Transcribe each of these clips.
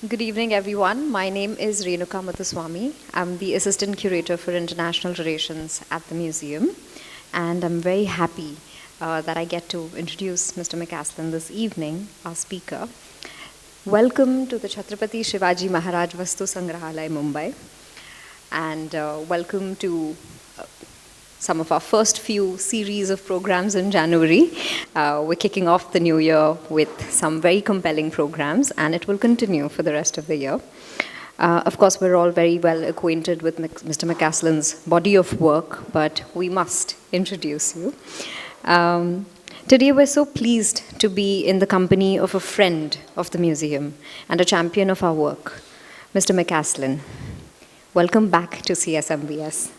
Good evening, everyone. My name is Renuka Muthuswamy. I'm the Assistant Curator for International Relations at the museum, and I'm very happy that I get to introduce Mr. McAslan this evening, our speaker. Welcome to the Chhatrapati Shivaji Maharaj Vastu Sangrahalaya, Mumbai, and welcome to some of our first few series of programs in January. We're kicking off the new year with some very compelling programs, and it will continue for the rest of the year. Of course, we're all very well acquainted with Mr. McAslan's body of work, but we must introduce you. Today, we're so pleased to be in the company of a friend of the museum and a champion of our work, Mr. McAslan. Welcome back to CSMVS.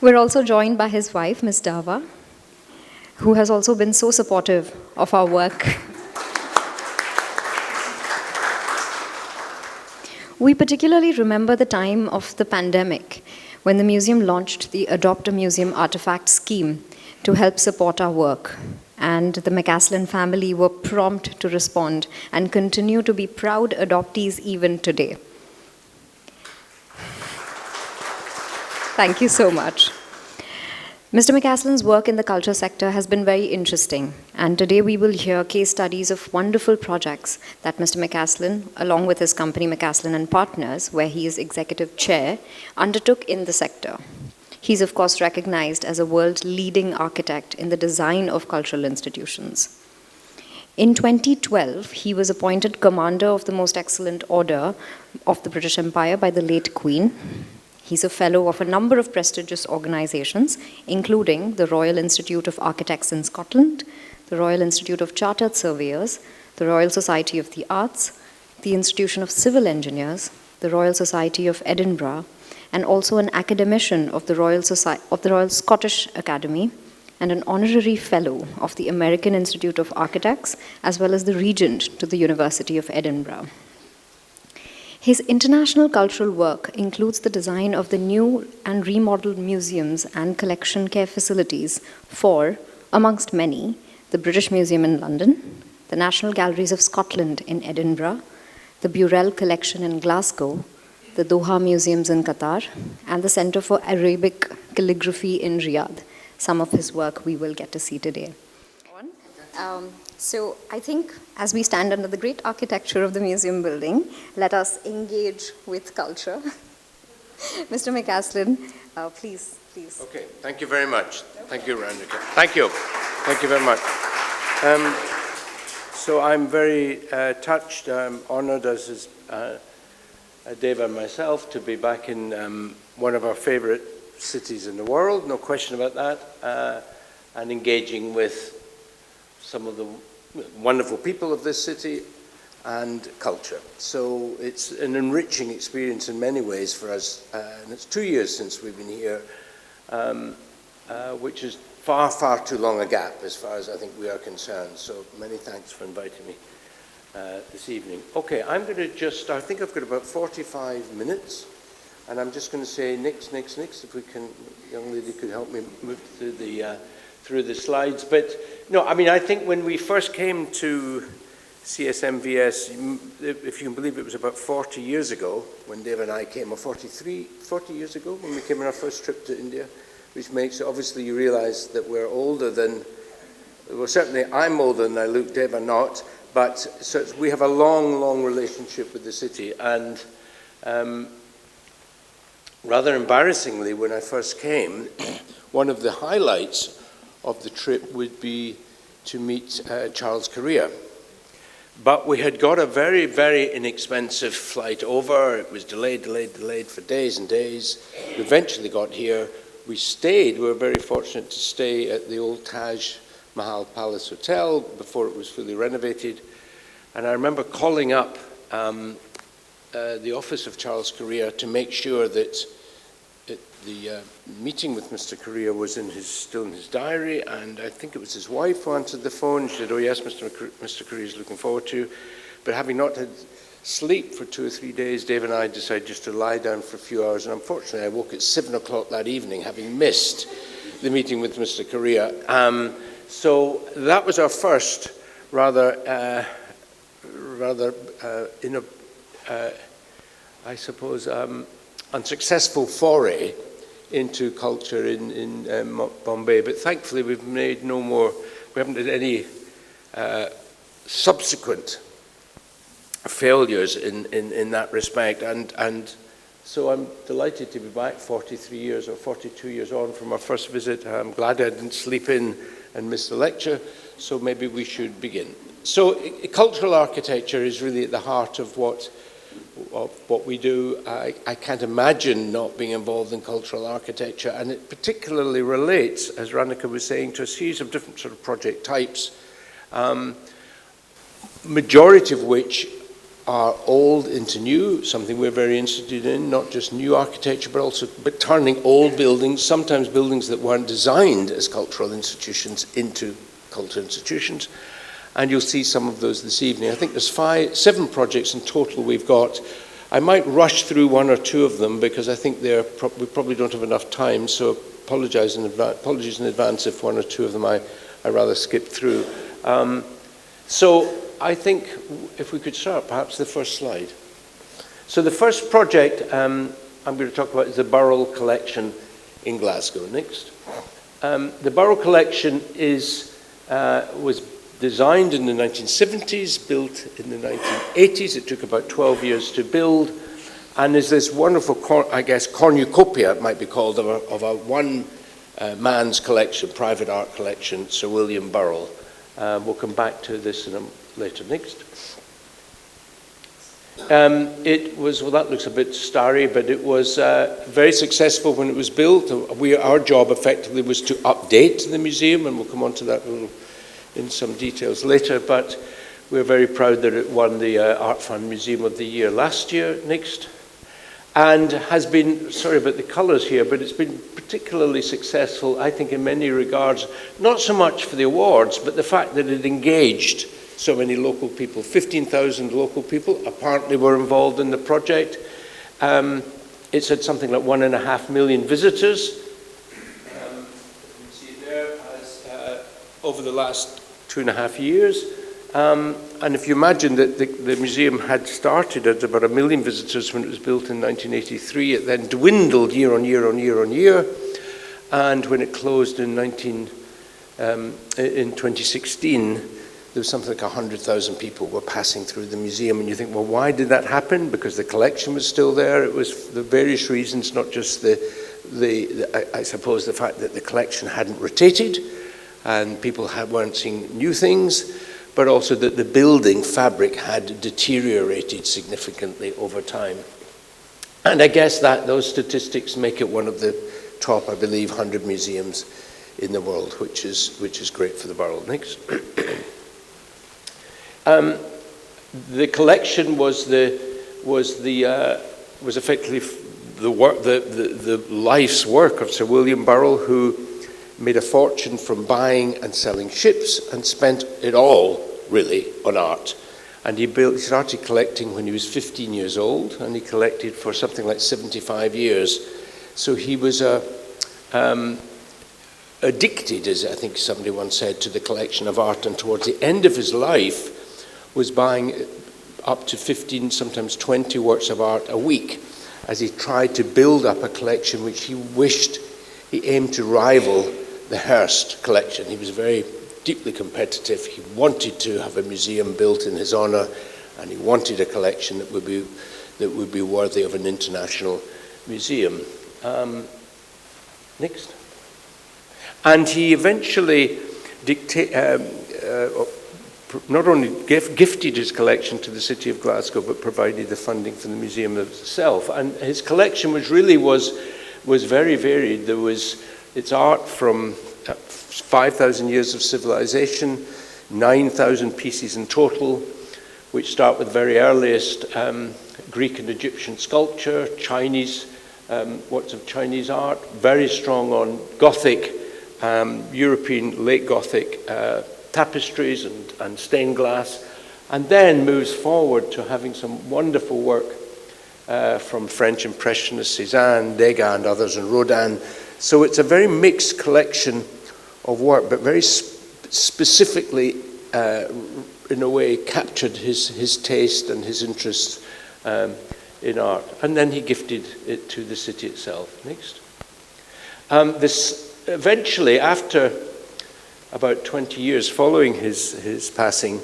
We're also joined by his wife, Ms. Dava, who has also been so supportive of our work. We particularly remember the time of the pandemic when the museum launched the Adopt a Museum Artifact scheme to help support our work. And the McAslan family were prompt to respond and continue to be proud adoptees even today. Thank you so much. Mr. McAslan's work in the culture sector has been very interesting, and today we will hear case studies of wonderful projects that Mr. McAslan, along with his company McAslan and Partners, where he is executive chair, undertook in the sector. He's of course recognized as a world-leading architect in the design of cultural institutions. In 2012, he was appointed Commander of the Most Excellent Order of the British Empire by the late Queen. He's a fellow of a number of prestigious organizations, including the Royal Institute of Architects in Scotland, the Royal Institute of Chartered Surveyors, the Royal Society of the Arts, the Institution of Civil Engineers, the Royal Society of Edinburgh, and also an Academician of the Royal Scottish Academy, and an honorary fellow of the American Institute of Architects, as well as the regent to the University of Edinburgh. His international cultural work includes the design of the new and remodeled museums and collection care facilities for, amongst many, the British Museum in London, the National Galleries of Scotland in Edinburgh, the Burrell Collection in Glasgow, the Doha Museums in Qatar, and the Center for Arabic Calligraphy in Riyadh. Some of his work we will get to see today. So I think as we stand under the great architecture of the museum building, let us engage with culture. Mr. McAslan, please. Okay, thank you very much. Thank you, Renuka. Thank you. Thank you very much. So I'm very touched, honored as is Deva and myself to be back in one of our favorite cities in the world, no question about that, and engaging with some of the wonderful people of this city and culture. So it's an enriching experience in many ways for us, and it's 2 years since we've been here, which is far, far too long a gap as far as I think we are concerned. So many thanks for inviting me this evening. Okay, I'm going to I think I've got about 45 minutes, and I'm just going to say next, if we can, young lady could help me move through the slides. But no, I mean, I think when we first came to CSMVS, if you can believe it was about 40 years ago when Dave and I came, or 40 years ago when we came on our first trip to India, which makes, obviously you realize that we're older than, well certainly I'm older than I look, Dave and not, but so we have a long relationship with the city. And rather embarrassingly, when I first came, one of the highlights of the trip would be to meet Charles Correa. But we had got a very, very inexpensive flight over. It was delayed for days and days. We eventually got here. We stayed. We were very fortunate to stay at the old Taj Mahal Palace Hotel before it was fully renovated. And I remember calling up the office of Charles Correa to make sure that the meeting with Mr. Correa was still in his diary, and I think it was his wife who answered the phone. She said, "Oh yes, Mr. Correa is looking forward to." But having not had sleep for 2 or 3 days, Dave and I decided just to lie down for a few hours, and unfortunately I woke at 7 o'clock that evening, having missed the meeting with Mr. Correa. So that was our first rather, I suppose, unsuccessful foray into culture in Bombay. But thankfully we've made no more, we haven't had any subsequent failures in that respect. And so I'm delighted to be back 43 years or 42 years on from our first visit. I'm glad I didn't sleep in and miss the lecture, so maybe we should begin. So cultural architecture is really at the heart of what we do. I can't imagine not being involved in cultural architecture, and it particularly relates, as Ranika was saying, to a series of different sort of project types, majority of which are old into new, something we're very interested in, not just new architecture, but turning old buildings, sometimes buildings that weren't designed as cultural institutions, into cultural institutions. And you'll see some of those this evening. I think there's 7 projects in total we've got. I might rush through one or two of them because I think we probably don't have enough time, so apologies in advance if one or two of them I rather skip through. So I think if we could start, perhaps the first slide. So the first project I'm going to talk about is the Burrell Collection in Glasgow. Next. The Burrell Collection was designed in the 1970s, built in the 1980s. It took about 12 years to build, and is this wonderful, cornucopia, it might be called, of a one-man's collection, private art collection, Sir William Burrell. We'll come back to this later. Next. It was, well, that looks a bit starry, but it was very successful when it was built. Our job effectively was to update the museum, and we'll come on to that in some details later, but we're very proud that it won the Art Fund Museum of the Year last year. Next. And has been, sorry about the colours here, but it's been particularly successful, I think, in many regards, not so much for the awards, but the fact that it engaged so many local people. 15,000 local people apparently were involved in the project. It's had something like 1.5 million visitors. You can see there as over the last 2.5 years. And if you imagine that the museum had started at about 1 million visitors when it was built in 1983, it then dwindled year on year on year on year. And when it closed in 2016, there was something like 100,000 people were passing through the museum. And you think, well, why did that happen? Because the collection was still there. It was for the various reasons, not just I suppose the fact that the collection hadn't rotated and people weren't seeing new things, but also that the building fabric had deteriorated significantly over time. And I guess that those statistics make it one of the top, I believe, 100 museums in the world, which is great for the Burrell. Next. The collection was effectively the life's work of Sir William Burrell, who made a fortune from buying and selling ships and spent it all really on art. And he started collecting when he was 15 years old, and he collected for something like 75 years. So he was addicted, as I think somebody once said, to the collection of art, and towards the end of his life was buying up to 15, sometimes 20 works of art a week, as he tried to build up a collection which he aimed to rival the Hearst collection. He was very deeply competitive. He wanted to have a museum built in his honor, and he wanted a collection that would be worthy of an international museum. Next. And he eventually not only gifted his collection to the city of Glasgow, but provided the funding for the museum itself. And his collection was very varied. It's art from 5,000 years of civilization, 9,000 pieces in total, which start with very earliest Greek and Egyptian sculpture, Chinese, works of Chinese art, very strong on Gothic, European late Gothic tapestries and stained glass, and then moves forward to having some wonderful work from French Impressionists, Cézanne, Degas and others, and Rodin. So it's a very mixed collection of work, but very specifically, in a way, captured his taste and his interest in art. And then he gifted it to the city itself. Next. Eventually, after about 20 years following his passing,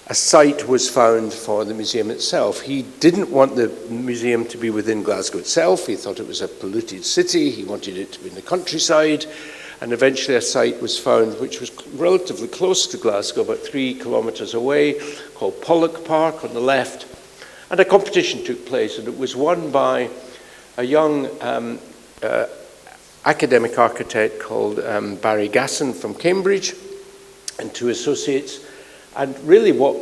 a site was found for the museum itself. He didn't want the museum to be within Glasgow itself. He thought it was a polluted city. He wanted it to be in the countryside. And eventually a site was found which was relatively close to Glasgow, about 3 kilometres away, called Pollock Park on the left. And a competition took place, and it was won by a young academic architect called Barry Gasson from Cambridge and 2 associates. And really what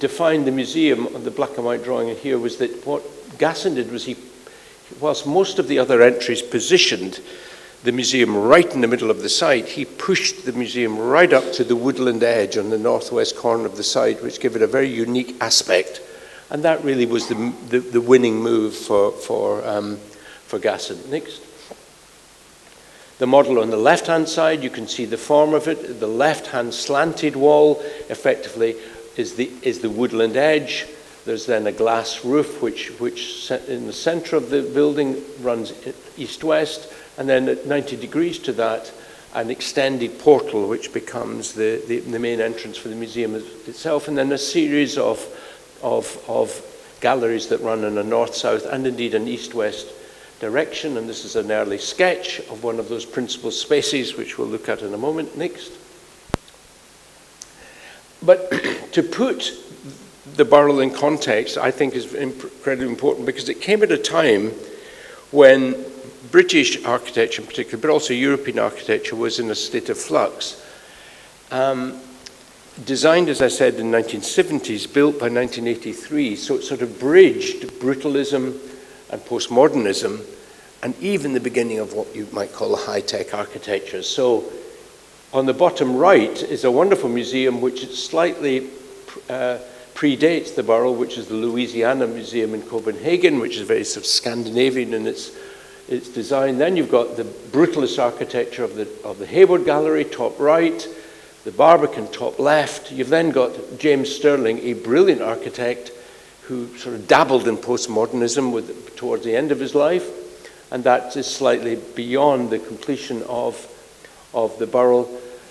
defined the museum on the black and white drawing here was that what Gasson did was whilst most of the other entries positioned the museum right in the middle of the site, he pushed the museum right up to the woodland edge on the northwest corner of the site, which gave it a very unique aspect. And that really was the winning move for Gasson. Next. The model on the left-hand side, you can see the form of it. The left-hand slanted wall, effectively, is the woodland edge. There's then a glass roof, which in the center of the building runs east-west, and then at 90 degrees to that, an extended portal, which becomes the main entrance for the museum itself, and then a series of galleries that run in a north-south and indeed an east-west direction. And this is an early sketch of one of those principal spaces, which we'll look at in a moment. Next. But to put the Burrell in context, I think is incredibly important, because it came at a time when British architecture in particular, but also European architecture, was in a state of flux. Designed, as I said, in the 1970s, built by 1983, so it sort of bridged brutalism and postmodernism, and even the beginning of what you might call high-tech architecture. So on the bottom right is a wonderful museum which slightly predates the Burrell, which is the Louisiana Museum in Copenhagen, which is very sort of Scandinavian in its design. Then you've got the brutalist architecture of the Hayward Gallery, top right, the Barbican, top left. You've then got James Stirling, a brilliant architect who sort of dabbled in postmodernism towards the end of his life, and that is slightly beyond the completion of the Burrell.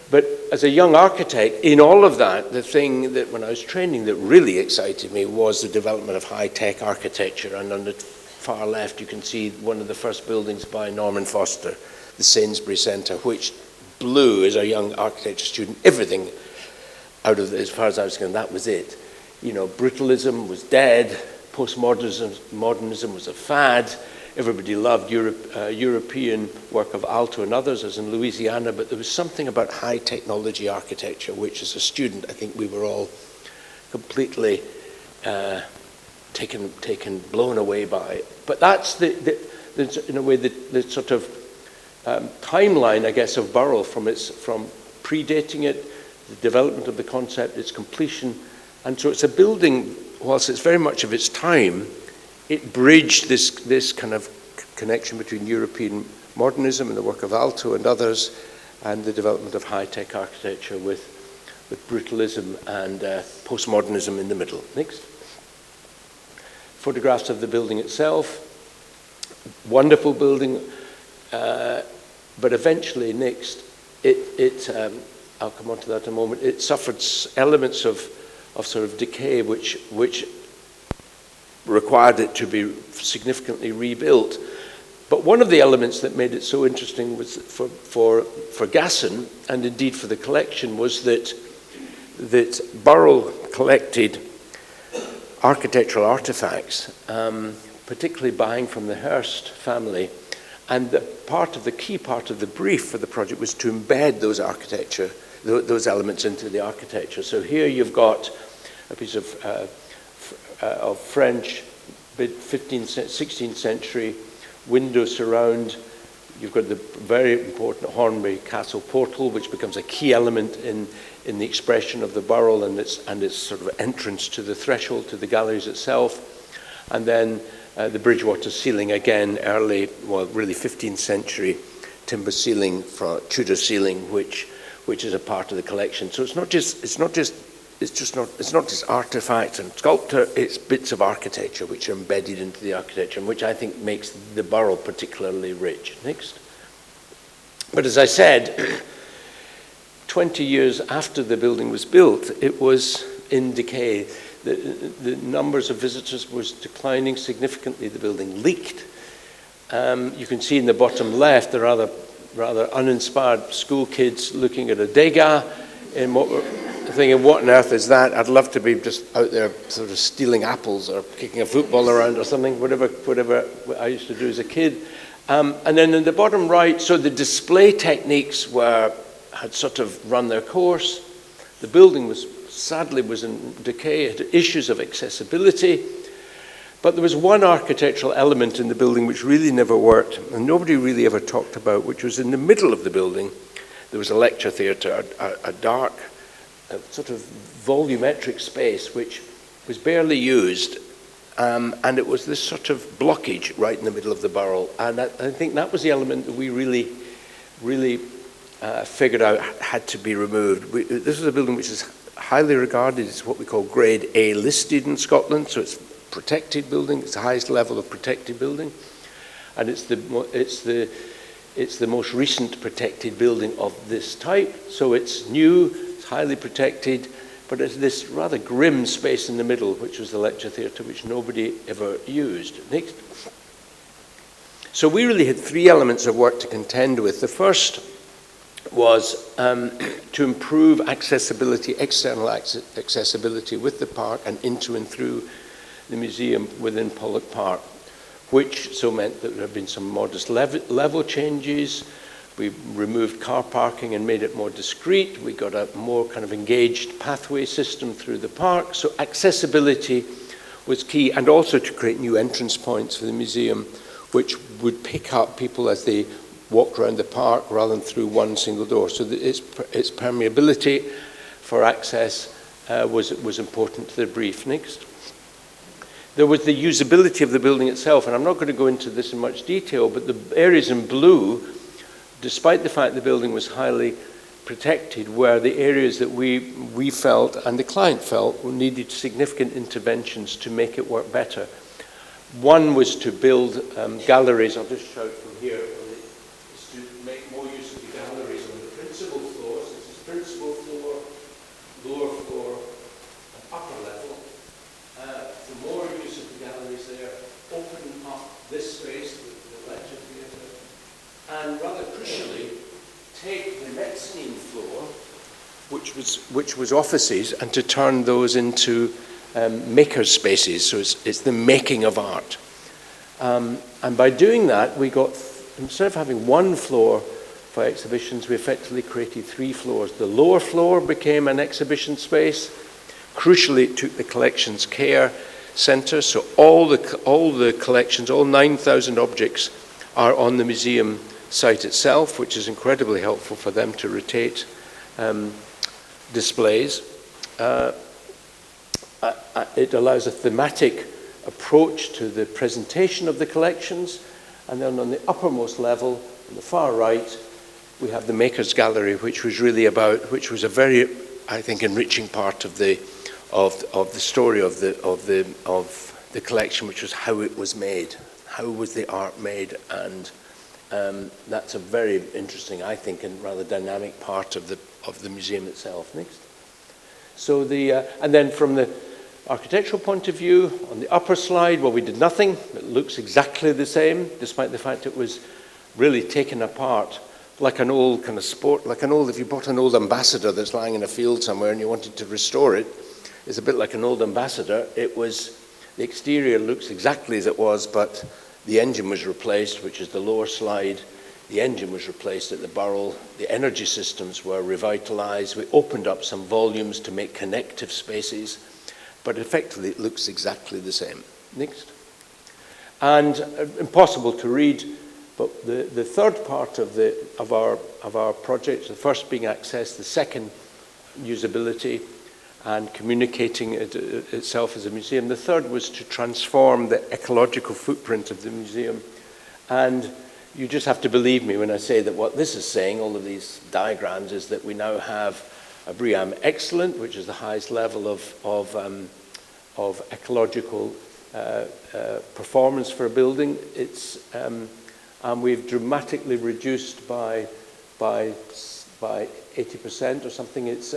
But as a young architect, in all of that, the thing that when I was training that really excited me was the development of high-tech architecture. And on the far left, you can see one of the first buildings by Norman Foster, the Sainsbury Centre, which blew, as a young architecture student, everything out of it. As far as I was concerned, that was it. You know, brutalism was dead, postmodernism was a fad. Everybody loved European work of Alto and others, as in Louisiana, but there was something about high technology architecture, which as a student, I think we were all completely blown away by. But that's in a way the sort of timeline, I guess, of Burrell from predating it, the development of the concept, its completion. And so it's a building, whilst it's very much of its time, it bridged this kind of connection between European modernism and the work of Alto and others, and the development of high-tech architecture with brutalism and postmodernism in the middle. Next. Photographs of the building itself. Wonderful building, but eventually, next, I'll come on to that in a moment, it suffered elements of sort of decay, which required it to be significantly rebuilt. But one of the elements that made it so interesting was for Gasson, and indeed for the collection, was that Burrell collected architectural artifacts, particularly buying from the Hearst family. And the key part of the brief for the project was to embed those elements into the architecture. So here you've got a piece of French, 16th century window surround. You've got the very important Hornby Castle portal, which becomes a key element in the expression of the Burrell and its sort of entrance to the threshold, to the galleries itself. And then the Bridgewater ceiling, again, really 15th century timber ceiling, Tudor ceiling, which which is a part of the collection. So it's not just artifacts and sculpture, it's bits of architecture which are embedded into the architecture, which I think makes the Burrell particularly rich. Next. But as I said, 20 years after the building was built, it was in decay. The numbers of visitors was declining significantly. The building leaked. You can see in the bottom left the rather uninspired school kids looking at a Degas and thinking, what on earth is that? I'd love to be just out there sort of stealing apples or kicking a football around or something, whatever I used to do as a kid. And then in the bottom right, so the display techniques had sort of run their course. The building sadly was in decay. It had issues of accessibility. But there was one architectural element in the building which really never worked, and nobody really ever talked about, which was in the middle of the building. There was a lecture theatre, a dark, sort of volumetric space which was barely used, and it was this sort of blockage right in the middle of the Burrell. And I think that was the element that we really figured out had to be removed. This is a building which is highly regarded. It's what we call Grade A listed in Scotland, so it's protected building. It's the highest level of protected building, and it's the most recent protected building of this type. So it's new, it's highly protected, but it's this rather grim space in the middle, which was the lecture theatre, which nobody ever used. Next. So we really had three elements of work to contend with. The first was to improve accessibility, external accessibility with the park and into and through the museum within Pollok Park, which so meant that there have been some modest level changes. We removed car parking and made it more discreet. We got a more kind of engaged pathway system through the park. So accessibility was key, and also to create new entrance points for the museum, which would pick up people as they walked around the park rather than through one single door. So its permeability for access was important to the brief. Next. There was the usability of the building itself, and I'm not going to go into this in much detail, but the areas in blue, despite the fact the building was highly protected, were the areas that we felt and the client felt needed significant interventions to make it work better. One was to build galleries. I'll just show it from here. It's to make more use of the galleries on the principal floors. This is principal floor, lower floor, and upper level. For more use of the galleries there, open up this space, the lecture theatre, and rather crucially, take the mezzanine floor, which was offices, and to turn those into maker spaces. So it's the making of art. And by doing that, we got, instead of having one floor for exhibitions, we effectively created three floors. The lower floor became an exhibition space. Crucially, it took the collections care centre, so all the collections, all 9,000 objects are on the museum site itself, which is incredibly helpful for them to rotate displays. It allows a thematic approach to the presentation of the collections, and then on the uppermost level, on the far right, we have the Makers Gallery, which was a very, I think, enriching part of the story of the collection, which was how it was made, how was the art made, and that's a very interesting, I think, and rather dynamic part of the museum itself. Next. So and then from the architectural point of view, on the upper slide, well, we did nothing. It looks exactly the same, despite the fact it was really taken apart like an old kind of sport, if you bought an old Ambassador that's lying in a field somewhere and you wanted to restore it, it's a bit like an old Ambassador. The exterior looks exactly as it was, but the engine was replaced, which is the lower slide. The engine was replaced at the Burrell. The energy systems were revitalized. We opened up some volumes to make connective spaces, but effectively it looks exactly the same. Next. And impossible to read, but the third part of our project, the first being access, the second usability and communicating itself as a museum. The third was to transform the ecological footprint of the museum and you just have to believe me when I say that what this is saying, all of these diagrams, is that we now have a BREEAM Excellent, which is the highest level of ecological performance for a building. And we've dramatically reduced by 80% or something its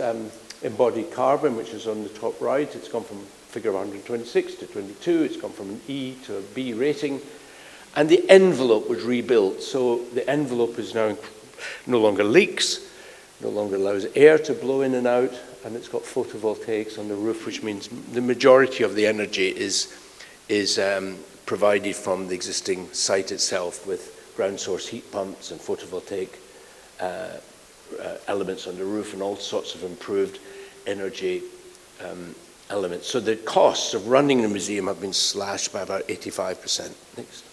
embodied carbon, which is on the top right. It's gone from figure 126 to 22. It's gone from an E to a B rating. And the envelope was rebuilt. So the envelope is now no longer leaks, no longer allows air to blow in and out, and it's got photovoltaics on the roof, which means the majority of the energy is provided from the existing site itself with ground source heat pumps and photovoltaic elements on the roof and all sorts of improved energy elements. So the costs of running the museum have been slashed by about 85%. Next.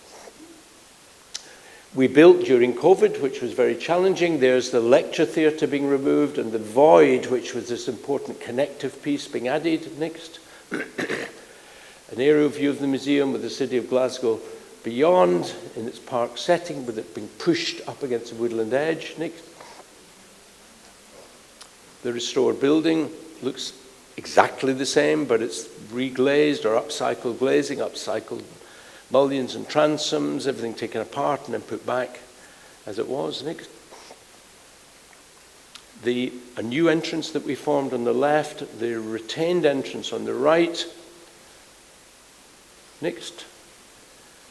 We built during COVID, which was very challenging. There's the lecture theatre being removed and the void, which was this important connective piece, being added. Next. An aerial view of the museum with the city of Glasgow beyond in its park setting, with it being pushed up against the woodland edge. Next. The restored building looks exactly the same, but it's reglazed or upcycled glazing, upcycled mullions and transoms, everything taken apart and then put back as it was. Next. A new entrance that we formed on the left, the retained entrance on the right. Next.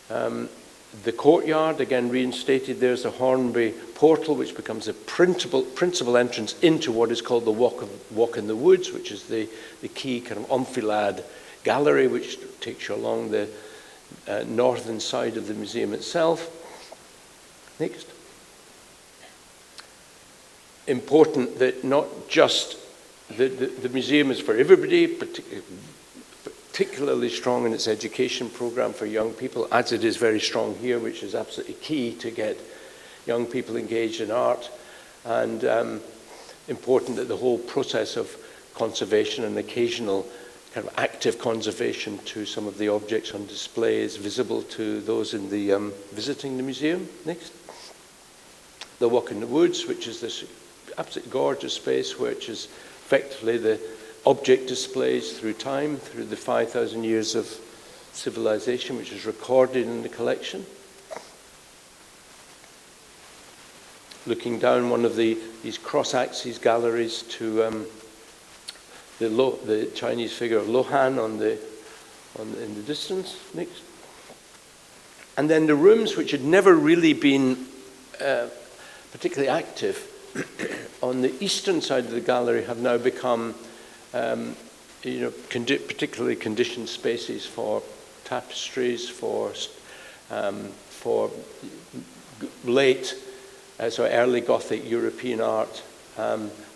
The courtyard, again reinstated. There's a Hornby portal, which becomes a principal entrance into what is called the Walk in the Woods, which is the key kind of enfilade gallery, which takes you along the northern side of the museum itself. Next. Important that not just the museum is for everybody, particularly strong in its education program for young people, as it is very strong here, which is absolutely key to get young people engaged in art, and important that the whole process of conservation and occasional kind of active conservation to some of the objects on display is visible to those in the visiting the museum. Next. The Walk in the Woods, which is this absolutely gorgeous space, which is effectively the object displays through time, through the 5,000 years of civilization, which is recorded in the collection. Looking down one of these cross-axis galleries to the Chinese figure of Lohan in the distance. Next. And then the rooms, which had never really been particularly active on the eastern side of the gallery, have now become particularly conditioned spaces for tapestries, for early Gothic European art,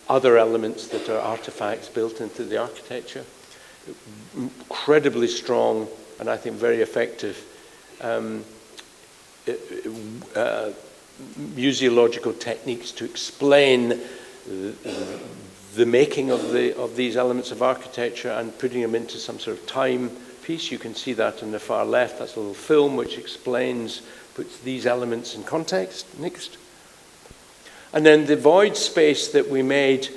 other elements that are artifacts built into the architecture. Incredibly strong and I think very effective museological techniques to explain the making of these elements of architecture and putting them into some sort of time piece. You can see that on the far left. That's a little film which puts these elements in context. Next. And then the void space that we made,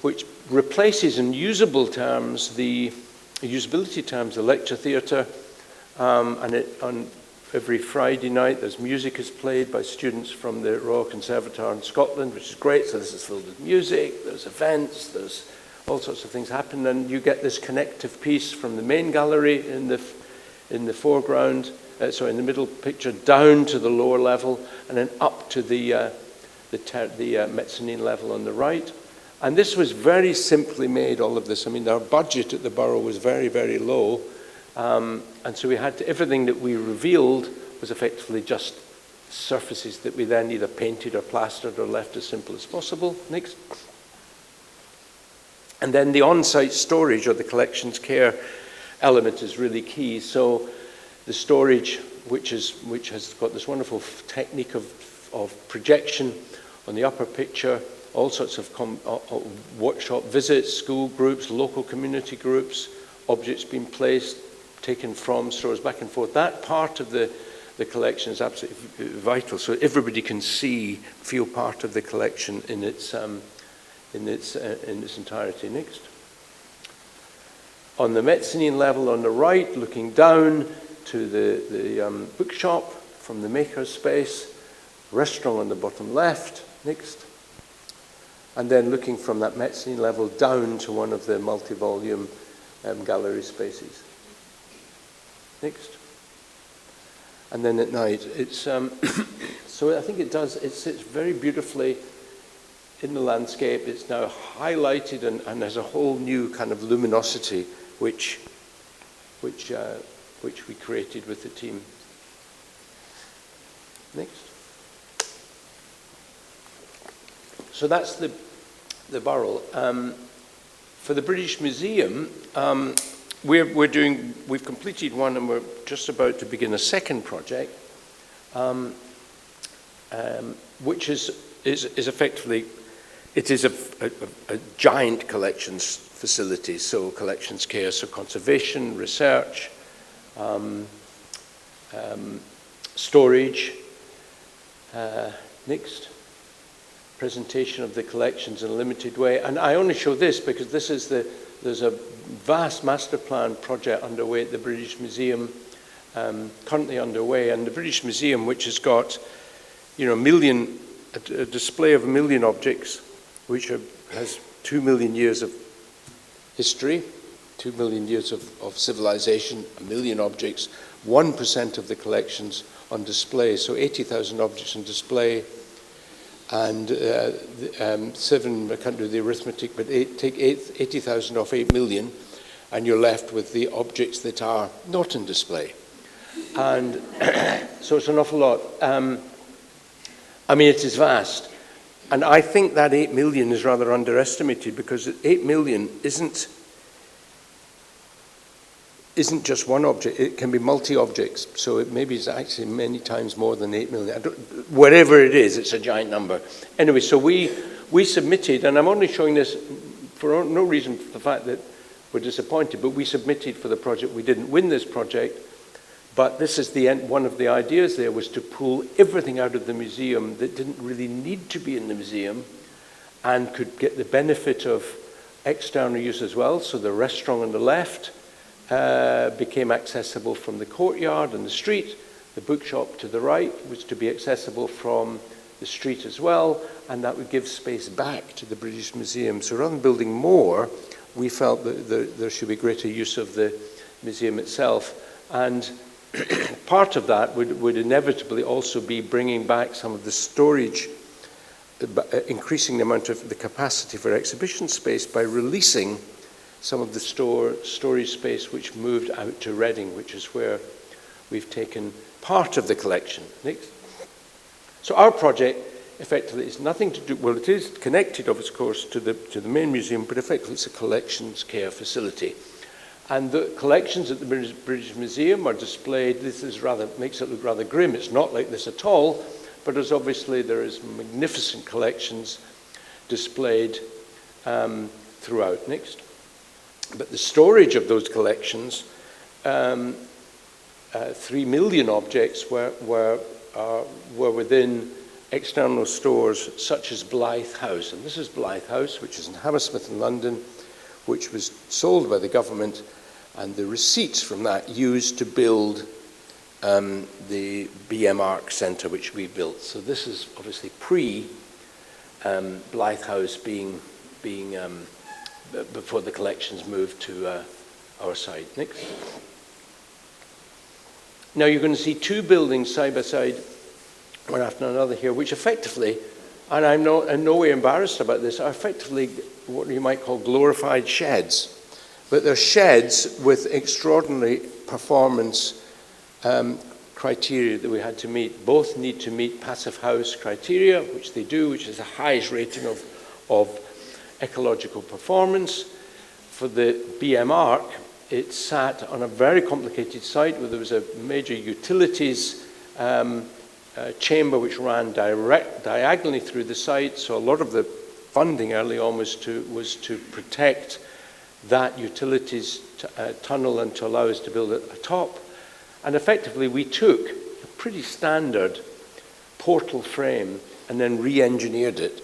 which replaces in usability terms the lecture theatre, and on every Friday night there's music is played by students from the Royal Conservatoire in Scotland, which is great. So this is filled with music, there's events, there's all sorts of things happen, and you get this connective piece from the main gallery in the foreground, in the middle picture, down to the lower level, and then up to the mezzanine level on the right. And this was very simply made, all of this. I mean, our budget at the borough was very, very low. And so everything that we revealed was effectively just surfaces that we then either painted or plastered or left as simple as possible. Next. And then the on-site storage or the collections care element is really key. So the storage, which has got this wonderful technique of projection on the upper picture, all sorts of workshop visits, school groups, local community groups, objects being placed, taken from stores back and forth. That part of the the collection is absolutely vital, so everybody can feel part of the collection in its entirety. Next. On the mezzanine level on the right, looking down to the bookshop from the maker's space, restaurant on the bottom left. Next. And then looking from that mezzanine level down to one of the multi-volume gallery spaces. Next. And then at night, it's so I think it sits very beautifully in the landscape. It's now highlighted and has a whole new kind of luminosity, which we created with the team. Next. So that's the Burrell. For the British Museum, we've completed one and we're just about to begin a second project, which is effectively, it is a giant collections facility, so collections care, so conservation, research, storage. Next. Presentation of the collections in a limited way. And I only show this because there's a vast master plan project underway at the British Museum, currently underway. And the British Museum, which has got, a display of 1 million objects, which has 2 million years of history, 2 million years of civilization, 1 million objects, 1% of the collections on display, so 80,000 objects on display, and 7, I can't do the arithmetic, but take 80,000 off 8 million, and you're left with the objects that are not in display. And so it's an awful lot. It is vast. And I think that 8 million is rather underestimated, because 8 million isn't just one object, it can be multi-objects. So it maybe is actually many times more than 8 million. Whatever it is, it's a giant number. Anyway, so we submitted, and I'm only showing this for no reason for the fact that we're disappointed, but we submitted for the project. We didn't win this project, but this is the end. One of the ideas there was to pull everything out of the museum that didn't really need to be in the museum and could get the benefit of external use as well. So the restaurant on the left became accessible from the courtyard and the street. The bookshop to the right was to be accessible from the street as well, and that would give space back to the British Museum. So rather than building more, we felt that there should be greater use of the museum itself. And part of that would inevitably also be bringing back some of the storage, increasing the amount of the capacity for exhibition space by releasing some of the storage space which moved out to Reading, which is where we've taken part of the collection. Next. So our project effectively is nothing to do, well, it is connected, of course, to the main museum, but effectively it's a collections care facility. And the collections at the British Museum are displayed. This is makes it look rather grim. It's not like this at all, but there is magnificent collections displayed throughout. Next. But the storage of those collections, 3 million objects were within external stores such as Blythe House. And this is Blythe House, which is in Hammersmith in London, which was sold by the government, and the receipts from that used to build the BM Arc Centre, which we built. So this is obviously pre-Blythe House being before the collections moved to our side. Next. Now you're going to see two buildings side by side, one after another here, which effectively, and I'm in no way embarrassed about this, are effectively what you might call glorified sheds. But they're sheds with extraordinary performance criteria that we had to meet. Both need to meet Passive House criteria, which they do, which is the highest rating of ecological performance. For the BM Arc, it sat on a very complicated site where there was a major utilities chamber which ran diagonally through the site. So a lot of the funding early on was to protect that utilities tunnel and to allow us to build it atop. And effectively we took pretty standard portal frame and then re-engineered it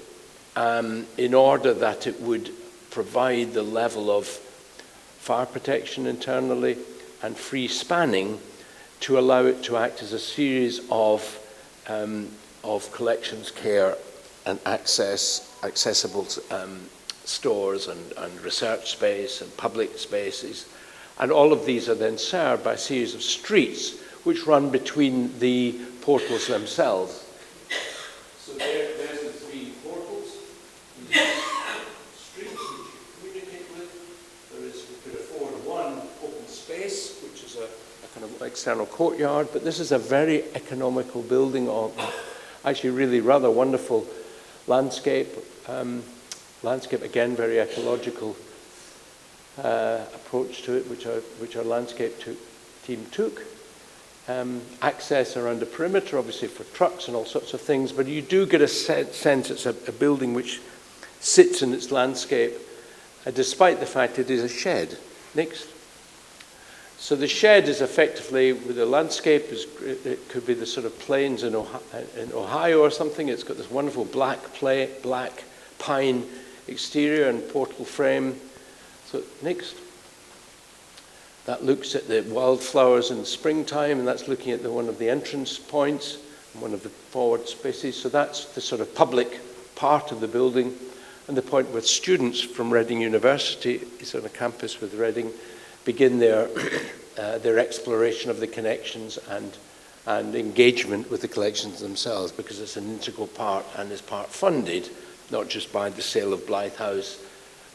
in order that it would provide the level of fire protection internally and free spanning to allow it to act as a series of collections care and accessible stores and research space and public spaces. And all of these are then served by a series of streets which run between the portals themselves. So there's the three portals. These streets which you communicate with. There is, we could afford one open space, which is a kind of external courtyard, but this is a very economical building on actually really rather wonderful landscape. Landscape, again, very ecological approach to it, which our landscape team took. Access around the perimeter, obviously for trucks and all sorts of things, but you do get a sense it's a building which sits in its landscape, despite the fact it is a shed. Next. So the shed is effectively, with the landscape, it could be the sort of plains in Ohio or something. It's got this wonderful black pine exterior and portal frame. So next. That looks at the wildflowers in springtime, and that's looking at one of the entrance points, and one of the forward spaces. So that's the sort of public part of the building, and the point where students from Reading University is on a campus with Reading, begin their exploration of the connections and engagement with the collections themselves, because it's an integral part and is part funded, not just by the sale of Blythe House,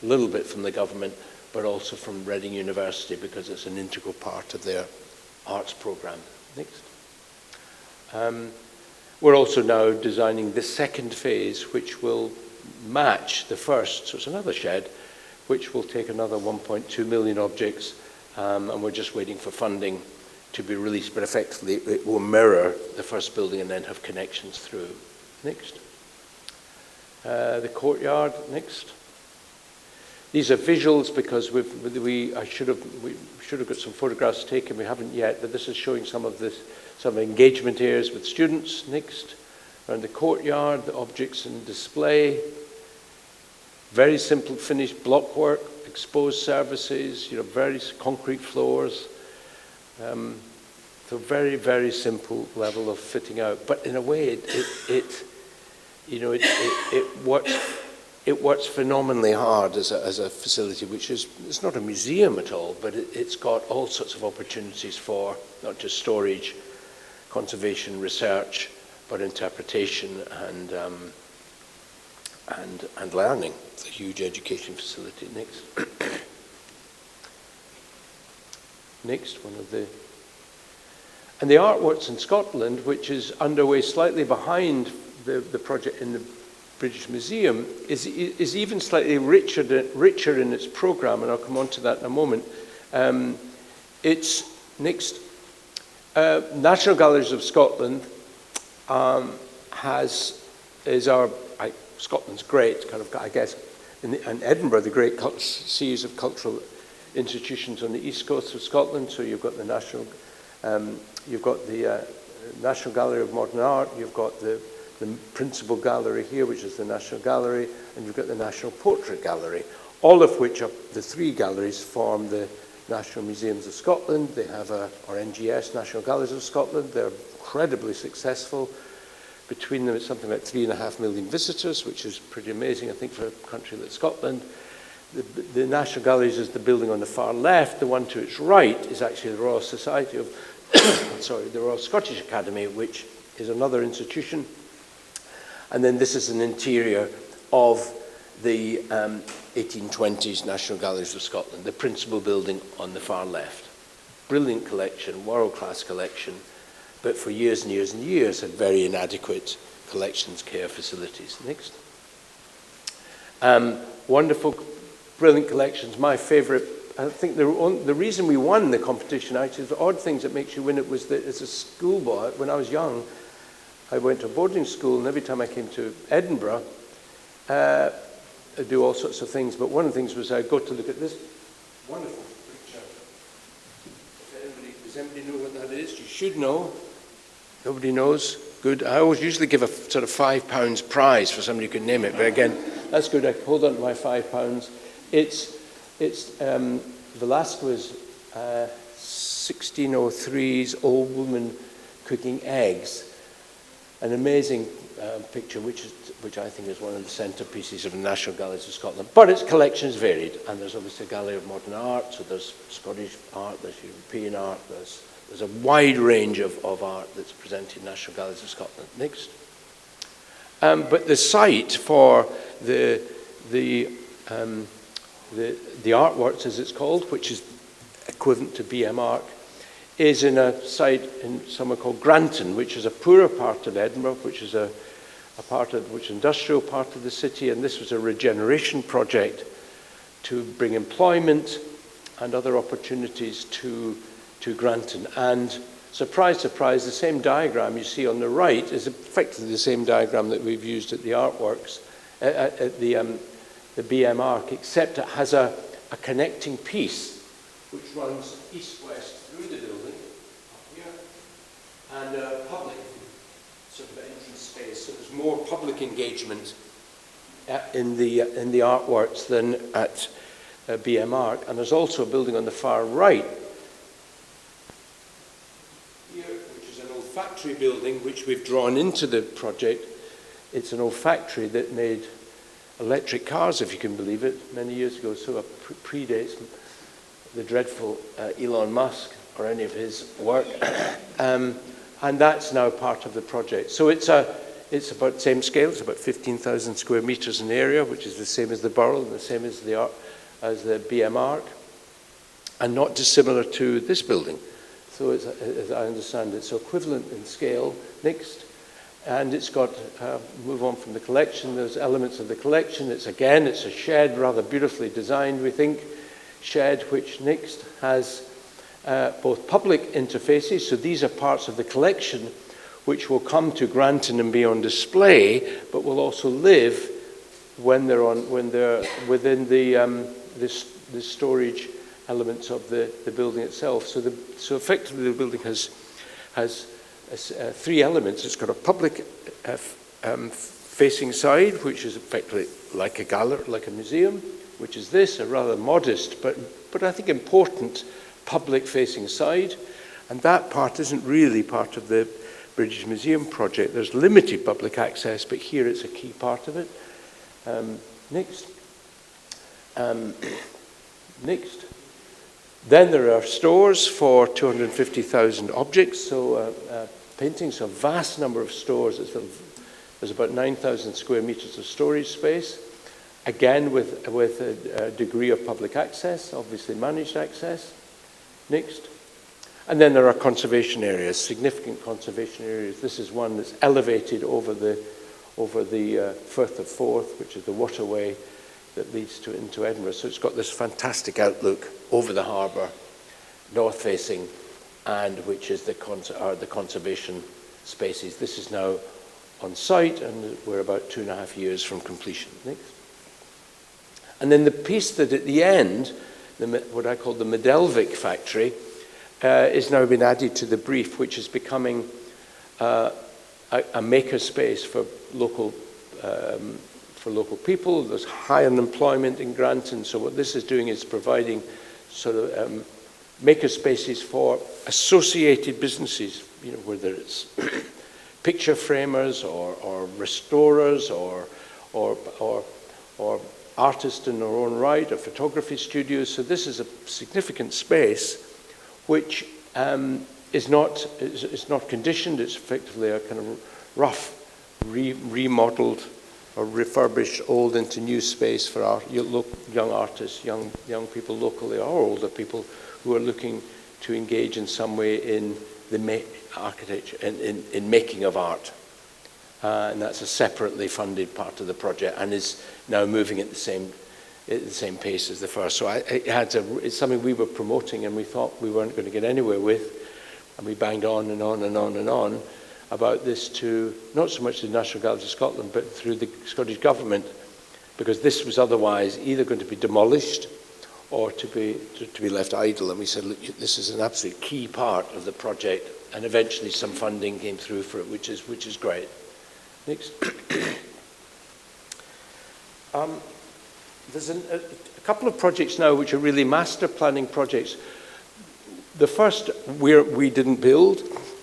a little bit from the government, but also from Reading University, because it's an integral part of their arts program. Next. We're also now designing the second phase, which will match the first, so it's another shed, which will take another 1.2 million objects, and we're just waiting for funding to be released, but effectively it will mirror the first building and then have connections through. Next. The courtyard, next. These are visuals because we should have got some photographs taken, we haven't yet, but this is showing some engagement areas with students. Next. Around the courtyard, the objects in display. Very simple finished block work, exposed surfaces, very concrete floors. So very, very simple level of fitting out. But in a way, it works phenomenally hard as a facility, which it's not a museum at all, but it's got all sorts of opportunities for not just storage, conservation, research, but interpretation and learning. It's a huge education facility. Next. Next, and the artworks in Scotland, which is underway slightly behind the project in the British Museum, is even slightly richer in its programme, and I'll come on to that in a moment. It's next. National Galleries of Scotland Scotland's great, kind of, I guess, and Edinburgh, the great series of cultural institutions on the east coast of Scotland. So you've got the National Gallery of Modern Art, you've got the principal gallery here, which is the National Gallery, and you've got the National Portrait Gallery, all of which are the three galleries form the National Museums of Scotland. They have our NGS, National Galleries of Scotland. They're incredibly successful. Between them, it's something like 3.5 million visitors, which is pretty amazing, I think, for a country like Scotland. The National Galleries is the building on the far left. The one to its right is actually the Royal Society of, the Royal Scottish Academy, which is another institution. And then this is an interior of the 1820s National Galleries of Scotland, the principal building on the far left. Brilliant collection, world-class collection, but for years and years and years had very inadequate collections care facilities. Next. Wonderful, brilliant collections. My favourite, I think the reason we won the competition, actually, the odd things that makes you win it was that as a schoolboy, when I was young, I went to boarding school, and every time I came to Edinburgh, I'd do all sorts of things, but one of the things was I'd go to look at this wonderful picture. Does anybody know what that is? You should know. Nobody knows? Good. I always usually give a sort of £5 prize for somebody who can name it, but again, that's good. I hold on to my £5. It's Velasquez 1603's Old Woman Cooking Eggs. An amazing picture, which I think is one of the centerpieces of the National Galleries of Scotland. But its collection is varied, and there's obviously a gallery of modern art, so there's Scottish art, there's European art, there's a wide range of art that's presented in National Galleries of Scotland. Next. But the site for the artworks, as it's called, which is equivalent to BM Arc, is in a site in somewhere called Granton, which is a poorer part of Edinburgh, which is industrial part of the city, and this was a regeneration project to bring employment and other opportunities to Granton. And surprise, surprise, the same diagram you see on the right is effectively the same diagram that we've used at the artworks, at the BM Arc, except it has a connecting piece which runs east-west through the building, up here, and a public sort of entrance space. So there's more public engagement in the artworks than at BM Arc. And there's also a building on the far right here, which is an old factory building, which we've drawn into the project. It's an old factory that made electric cars, if you can believe it, many years ago. So it predates the dreadful Elon Musk or any of his work, and that's now part of the project. So it's about the same scale. It's about 15,000 square meters in area, which is the same as the Burrell and the same as the BM Arc, and not dissimilar to this building. So as I understand it, so equivalent in scale. Next. And it's got, move on from the collection, there's elements of the collection. It's a shed, rather beautifully designed, we think, shed, which next has both public interfaces, so these are parts of the collection which will come to Granton and be on display, but will also live when they're within the storage elements of the building itself. So effectively the building has three elements. It's got a public facing side, which is effectively like a gallery, like a museum, which is this, a rather modest but I think important public facing side. And that part isn't really part of the British Museum project. There's limited public access, but here it's a key part of it. Next. Next. Then there are stores for 250,000 objects, so paintings, so a vast number of stores. There's about 9,000 square meters of storage space, again with a degree of public access, obviously managed access. Next. And then there are conservation areas, significant conservation areas. This is one that's elevated over the Firth of Forth, which is the waterway that leads into Edinburgh. So it's got this fantastic outlook over the harbour, north-facing, and which is the conservation spaces. This is now on site, and we're about 2.5 years from completion. Next. And then the piece that at the end, what I call the Medelvic factory, is now been added to the brief, which is becoming a maker space for local people. There's high unemployment in Granton, so what this is doing is providing sort of maker spaces for associated businesses, you know, whether it's picture framers or restorers or artists in their own right, or photography studios. So this is a significant space which is not conditioned. It's effectively a kind of rough, remodeled or refurbished old into new space for young artists, young people locally or older people who are looking to engage in some way in the architecture, in making of art. And that's a separately funded part of the project and is now moving at the same pace as the first. So it's something we were promoting and we thought we weren't going to get anywhere with, and we banged on and on and on and on about this to not so much the National Galleries of Scotland, but through the Scottish Government, because this was otherwise either going to be demolished or to be left idle. And we said, look, this is an absolute key part of the project and eventually some funding came through for it, which is great. Next. There's a couple of projects now which are really master planning projects. The first we didn't build,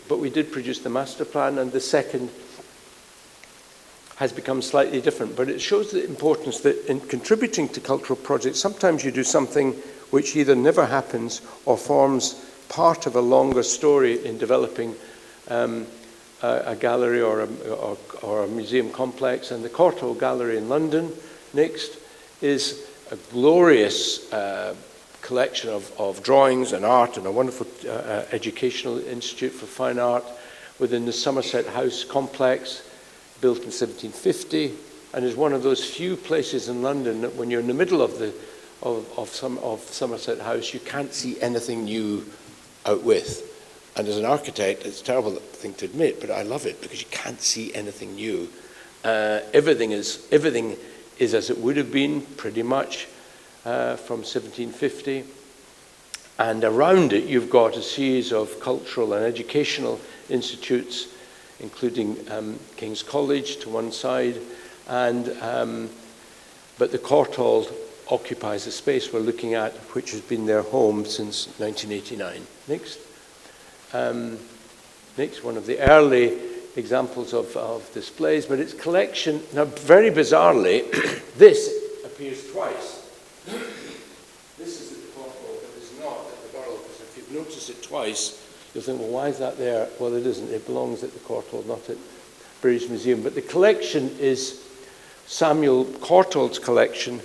but we did produce the master plan, and the second has become slightly different. But it shows the importance that in contributing to cultural projects, sometimes you do something which either never happens or forms part of a longer story in developing a gallery or a museum complex. And the Courtauld Gallery in London, next, is a glorious collection of drawings and art and a wonderful educational institute for fine art within the Somerset House complex, built in 1750, and is one of those few places in London that when you're in the middle of Somerset House, you can't see anything new out with. And as an architect, it's a terrible thing to admit, but I love it because you can't see anything new. Everything is as it would have been, pretty much, from 1750. And around it, you've got a series of cultural and educational institutes, including King's College to one side, but the Courtauld occupies the space we're looking at, which has been their home since 1989. Next. Next, one of the early examples of displays, but its collection, now very bizarrely, this appears twice. This is at the Courtauld, but it's not at the Burrell, because if you've noticed it twice, you'll think, well, why is that there? Well, it isn't. It belongs at the Courtauld, not at British Museum. But the collection is Samuel Courtauld's collection,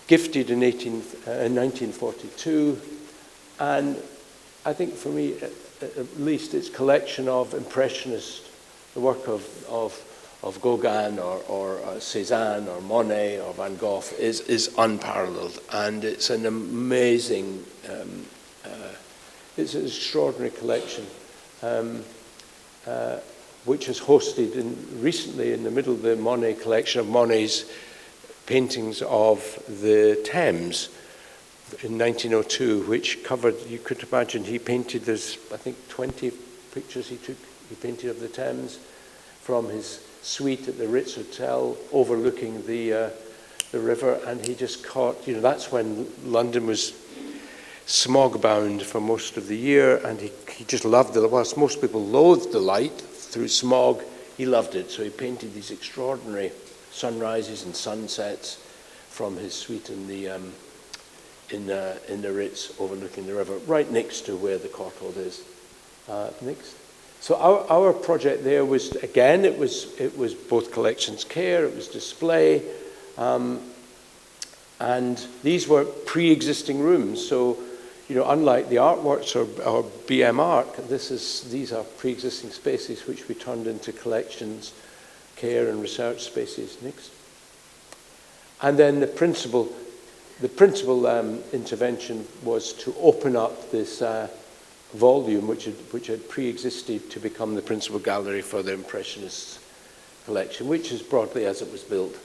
gifted in 1942, and I think for me, at least, its collection of Impressionist, the work of Gauguin or Cézanne or Monet or Van Gogh is unparalleled, and it's an amazing, it's an extraordinary collection, which has hosted recently in the middle of the Monet collection of Monet's paintings of the Thames in 1902, which covered, you could imagine, he painted, there's I think 20 pictures he painted of the Thames from his suite at the Ritz Hotel overlooking the river, and he just caught, that's when London was smog bound for most of the year, and he just loved it. Whilst most people loathed the light through smog, he loved it, so he painted these extraordinary sunrises and sunsets from his suite in the Ritz overlooking the river, right next to where the Courtauld is. Next. So our project there was, again, it was both collections care, it was display, and these were pre-existing rooms. So, unlike the artworks or BM Art, these are pre-existing spaces which we turned into collections, care and research spaces. Next. And then the principal intervention was to open up this volume which had pre-existed to become the principal gallery for the Impressionist collection, which is broadly as it was built.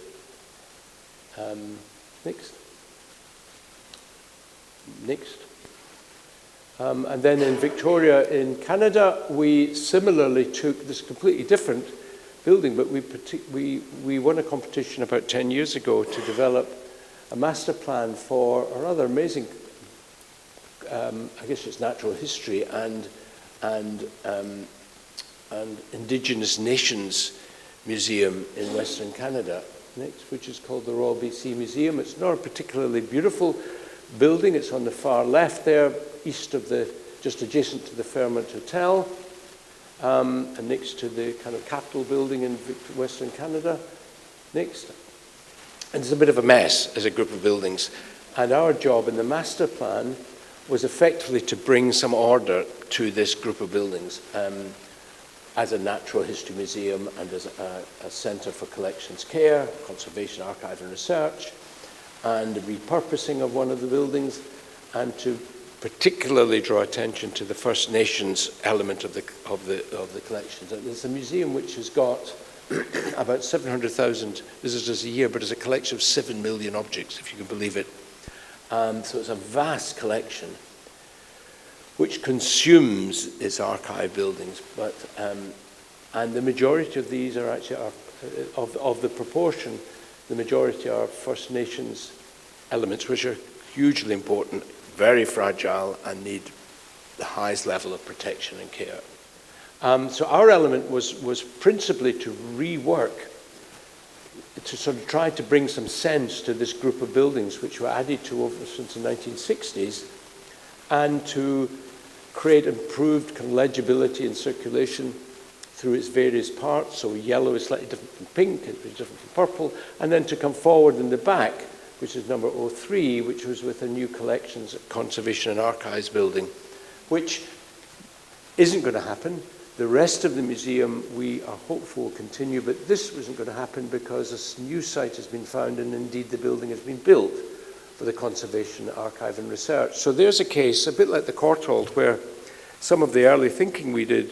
Next. And then in Victoria in Canada, we similarly took this completely different building, but we won a competition about 10 years ago to develop a master plan for a rather amazing, I guess it's natural history and Indigenous Nations Museum in Western Canada, next, which is called the Royal BC Museum. It's not a particularly beautiful building. It's on the far left there, east of just adjacent to the Fairmont Hotel, and next to the kind of Capitol building in Western Canada. Next. And it's a bit of a mess as a group of buildings. And our job in the master plan was effectively to bring some order to this group of buildings as a natural history museum and as a centre for collections care, conservation, archive and research, and the repurposing of one of the buildings, and to particularly draw attention to the First Nations element of the collections. It's a museum which has got about 700,000 visitors a year, but it's a collection of 7 million objects, if you can believe it. So it's a vast collection, which consumes its archive buildings. But, and the majority of these are actually, of the proportion, the majority are First Nations elements, which are hugely important, very fragile, and need the highest level of protection and care. So our element was principally to rework, to sort of try to bring some sense to this group of buildings which were added to over since the 1960s, and to create improved kind of legibility and circulation through its various parts. So yellow is slightly different from pink, it's different from purple, and then to come forward in the back, which is number 03, which was with a new collections, conservation and archives building, which isn't going to happen. The rest of the museum, we are hopeful, will continue, but this wasn't going to happen because a new site has been found, and indeed the building has been built for the conservation, archive and research. So there's a case, a bit like the Courtauld, where some of the early thinking we did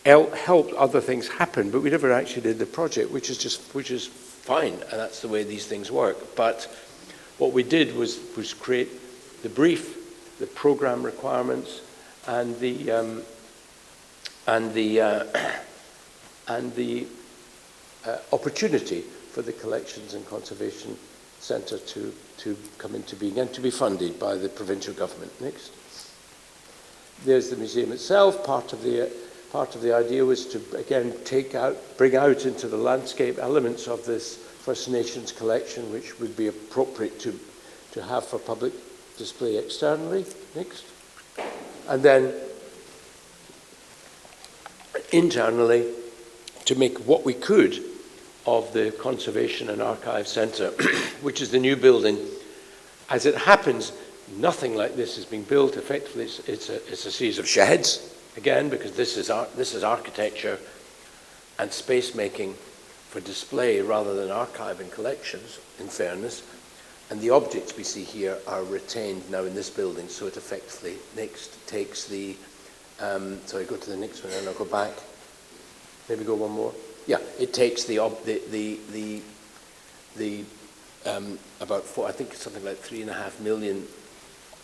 helped other things happen, but we never actually did the project, which is fine, and that's the way these things work. But what we did was create the brief, the program requirements, and the opportunity for the Collections and Conservation Centre to come into being and to be funded by the provincial government. Next. There's the museum itself. Part of the idea was to, again, bring out into the landscape elements of this First Nations collection, which would be appropriate to have for public display externally. Next. And then internally, to make what we could of the Conservation and Archive Centre, which is the new building. As it happens, nothing like this is being built. Effectively, it's a series of sheds, again, because this is architecture and space making for display rather than archive and collections, in fairness. And the objects we see here are retained now in this building, so it effectively next takes the sorry, go to the next one and I'll go back. Maybe go one more. Yeah, it takes about I think something like 3.5 million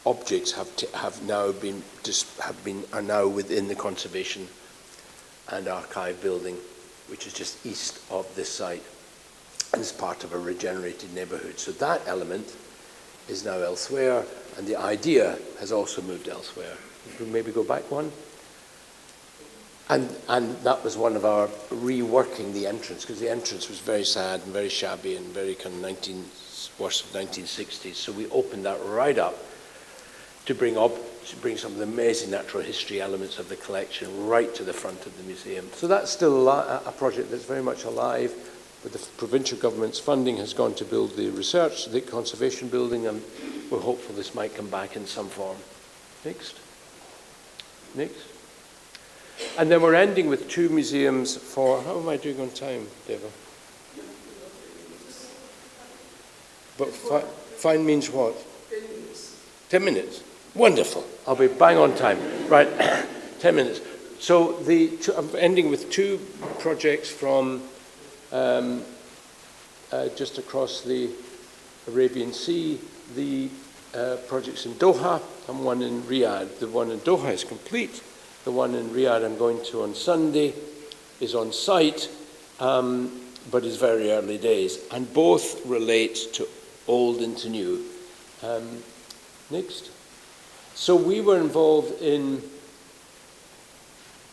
objects are now within the conservation and archive building, which is just east of this site, and is part of a regenerated neighbourhood. So that element is now elsewhere, and the idea has also moved elsewhere. Maybe go back one. And that was one of our reworking the entrance, because the entrance was very sad and very shabby and very kind of worse of 1960s. So we opened that right up to bring some of the amazing natural history elements of the collection right to the front of the museum. So that's still a project that's very much alive, but the provincial government's funding has gone to build the research, the conservation building, and we're hopeful this might come back in some form. Next. And then we're ending with 2 museums for, how am I doing on time, Deva? But fine means what? 10 minutes. 10 minutes. Wonderful. I'll be bang on time. Right, 10 minutes. So I'm ending with 2 projects from just across the Arabian Sea. The projects in Doha and one in Riyadh. The one in Doha is complete. The one in Riyadh I'm going to on Sunday is on site, but is very early days. And both relate to old and to new. Next. So we were involved in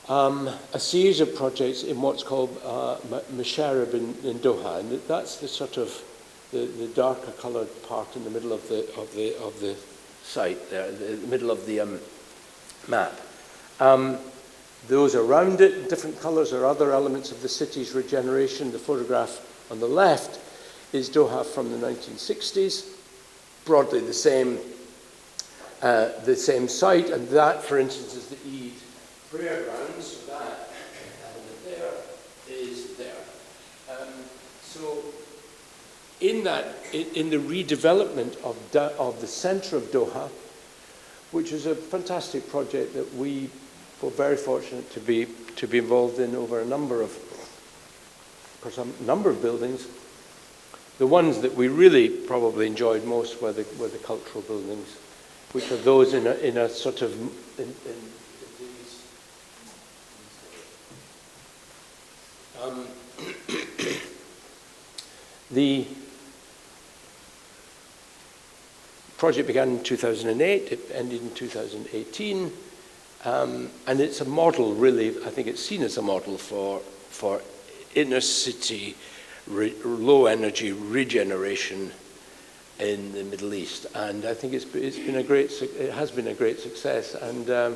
a series of projects in what's called Masharib in Doha, and that's the sort of the darker coloured part in the middle of the site there, the middle of the map. Those around it, different colours, are other elements of the city's regeneration. The photograph on the left is Doha from the 1960s, broadly the same site, and that, for instance, is the Eid prayer ground. So that element there is there. So in the redevelopment of the centre of Doha, which is a fantastic project that we were very fortunate to be involved in over a number of buildings. The ones that we really probably enjoyed most were the cultural buildings, which are those in a sort of the project began in 2008, it ended in 2018, and it's a model, really, I think it's seen as a model for inner city, low energy regeneration in the Middle East. And I think it has been a great success, and I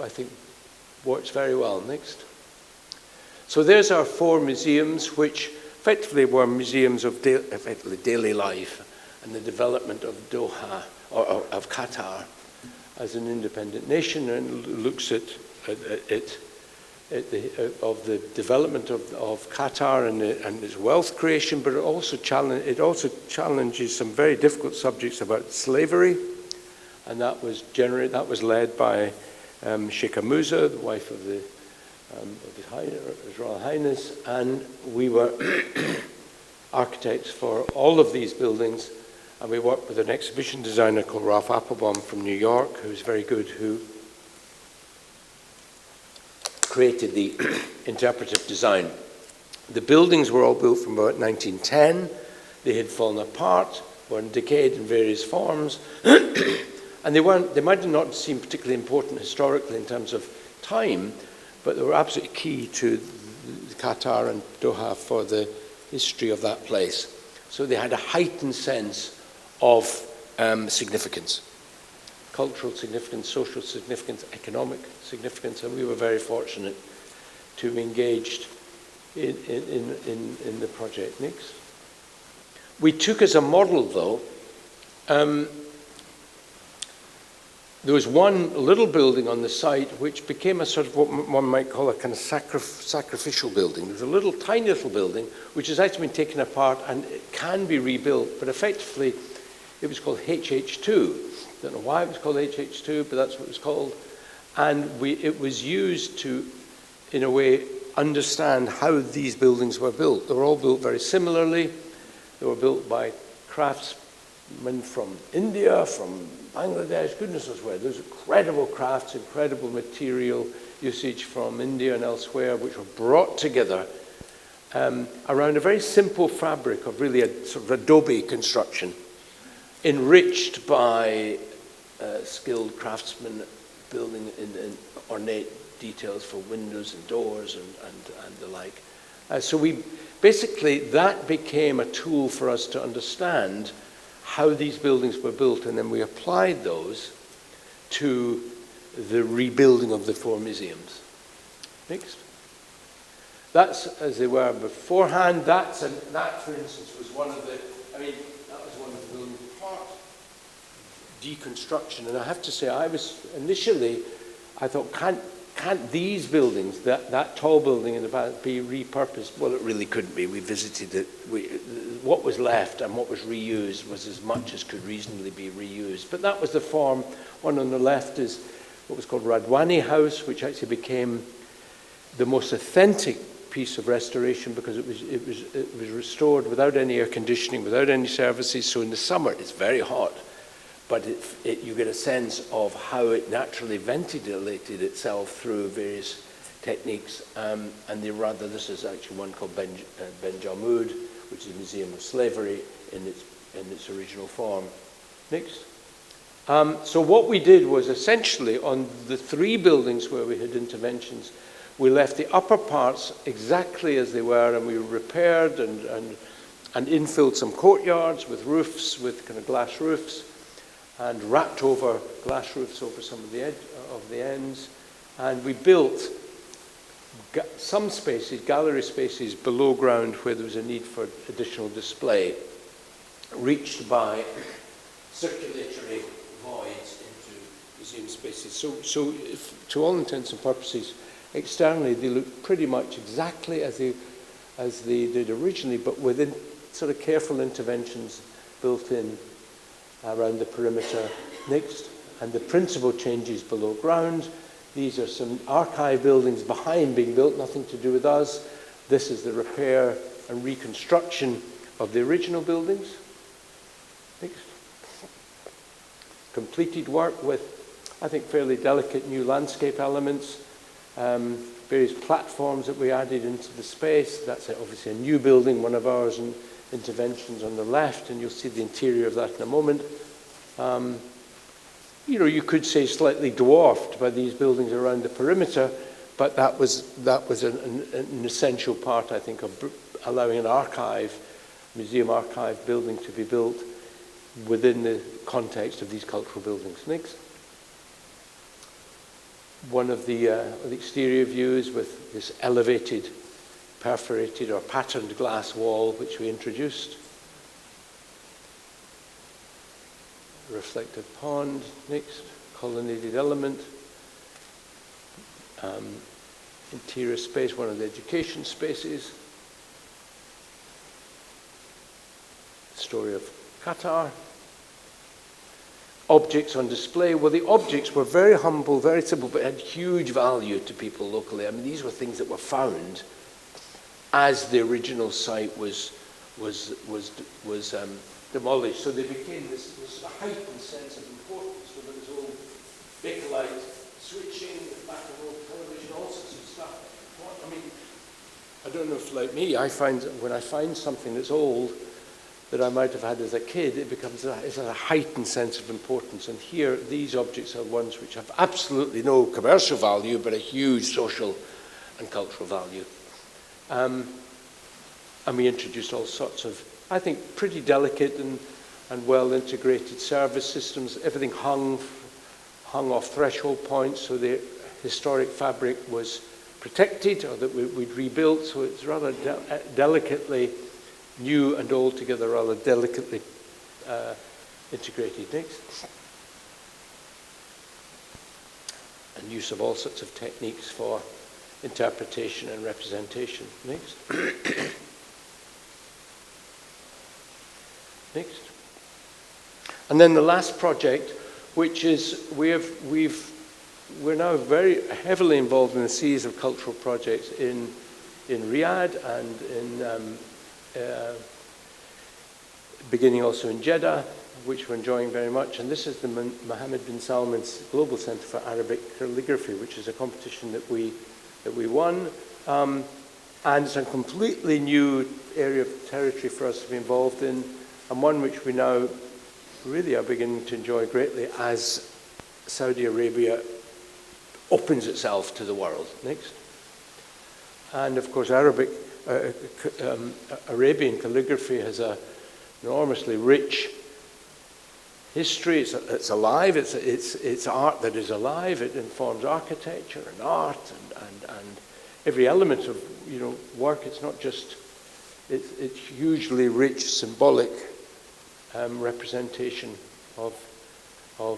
think, works very well. Next. So there's our 4 museums, which effectively were museums of effectively daily life and the development of Doha, or of Qatar, as an independent nation, and looks at the development of Qatar and its wealth creation, but it also challenges some very difficult subjects about slavery, and that was led by Sheikha Musa, the wife of His Royal Highness, and we were architects for all of these buildings, and we worked with an exhibition designer called Ralph Applebaum from New York, who's very good, who created the interpretive design. The buildings were all built from about 1910. They had fallen apart, were decayed in various forms, and they might not seem particularly important historically in terms of time, but they were absolutely key to Qatar and Doha for the history of that place. So they had a heightened sense of significance, cultural significance, social significance, economic significance, and we were very fortunate to be engaged in the project. Next. We took as a model, though, there was one little building on the site which became a sort of what one might call a kind of sacrificial building. There was a little, tiny little building which has actually been taken apart and it can be rebuilt, but effectively it was called HH2. I don't know why it was called HH2, but that's what it was called. And it was used to, in a way, understand how these buildings were built. They were all built very similarly. They were built by craftsmen from India, from Bangladesh, goodness knows where. There's incredible crafts, incredible material usage from India and elsewhere, which were brought together around a very simple fabric of really a sort of adobe construction, enriched by skilled craftsmen building in ornate details for windows and doors and the like. So that became a tool for us to understand how these buildings were built, and then we applied those to the rebuilding of the 4 museums. Next. That's as they were beforehand. That, for instance, was one of the, that was one of the building part deconstruction. And I have to say, I thought, can't these buildings, that tall building in the back, be repurposed? Well, it really couldn't be. We visited it. What was left and what was reused was as much as could reasonably be reused. But that was the form. One on the left is what was called Radwani House, which actually became the most authentic piece of restoration because it was restored without any air conditioning, without any services. So in the summer, it's very hot. But you get a sense of how it naturally ventilated itself through various techniques. This is actually one called Ben Jalmoud, which is a museum of slavery in its original form. Next. So what we did was essentially on the 3 buildings where we had interventions, we left the upper parts exactly as they were, and we repaired and infilled some courtyards with roofs, with kind of glass roofs, and wrapped over glass roofs over some of the ends. And we built some spaces, gallery spaces below ground where there was a need for additional display, reached by circulatory voids into museum spaces. So to all intents and purposes, externally they look pretty much exactly as they did originally, but within sort of careful interventions built in around the perimeter. Next. And the principal changes below ground. These are some archive buildings behind being built, nothing to do with us. This is the repair and reconstruction of the original buildings. Next. completed work with, I think, fairly delicate new landscape elements, various platforms that we added into the space. That's obviously a new building, one of ours, and interventions on the left, and you'll see the interior of that in a moment. You know, you could say slightly dwarfed by these buildings around the perimeter, but that was an essential part, I think, of allowing an archive, museum archive building to be built within the context of these cultural buildings. Next. One of the exterior views with this elevated, perforated or patterned glass wall which we introduced. Reflective pond, next. Colonnaded element. Interior space, one of the education spaces. Story of Qatar. Objects on display. Well, the objects were very humble, very simple, but had huge value to people locally. I mean, these were things that were found as the original site was demolished. So they became this heightened sense of importance. So there was all bakelite switching, back and old television, all sorts of stuff. I mean, I don't know if, like me, I find when I find something that's old that I might have had as a kid, it becomes it's a heightened sense of importance. And here, these objects are ones which have absolutely no commercial value, but a huge social and cultural value. And we introduced all sorts of, I think, pretty delicate and well-integrated service systems. Everything hung off threshold points, so the historic fabric was protected, or that we'd rebuilt, so it's rather delicately new and altogether rather delicately integrated. Next. And use of all sorts of techniques for interpretation and representation. Next. Next. And then the last project, which is we're now very heavily involved in a series of cultural projects in Riyadh and in beginning also in Jeddah, which we're enjoying very much. And this is the Mohammed bin Salman's Global Center for Arabic Calligraphy, which is a competition that we won. And it's a completely new area of territory for us to be involved in, and one which we now really are beginning to enjoy greatly as Saudi Arabia opens itself to the world. Next. And of course, Arabian calligraphy has an enormously rich history. It's alive. It's art that is alive. It informs architecture and art and every element of work. It's not just it's hugely rich symbolic representation of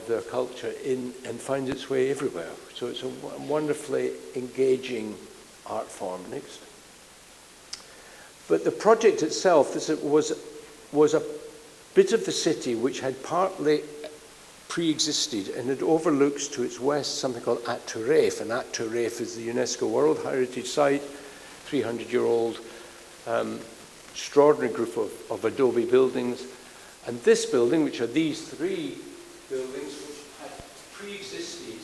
their culture and finds its way everywhere. So it's a wonderfully engaging art form. Next. But the project itself was a bit of the city which had partly pre-existed, and it overlooks to its west something called At Turayf, and At Turayf is the UNESCO World Heritage Site, 300-year-old extraordinary group of adobe buildings. And this building, which are these three buildings, which had pre-existed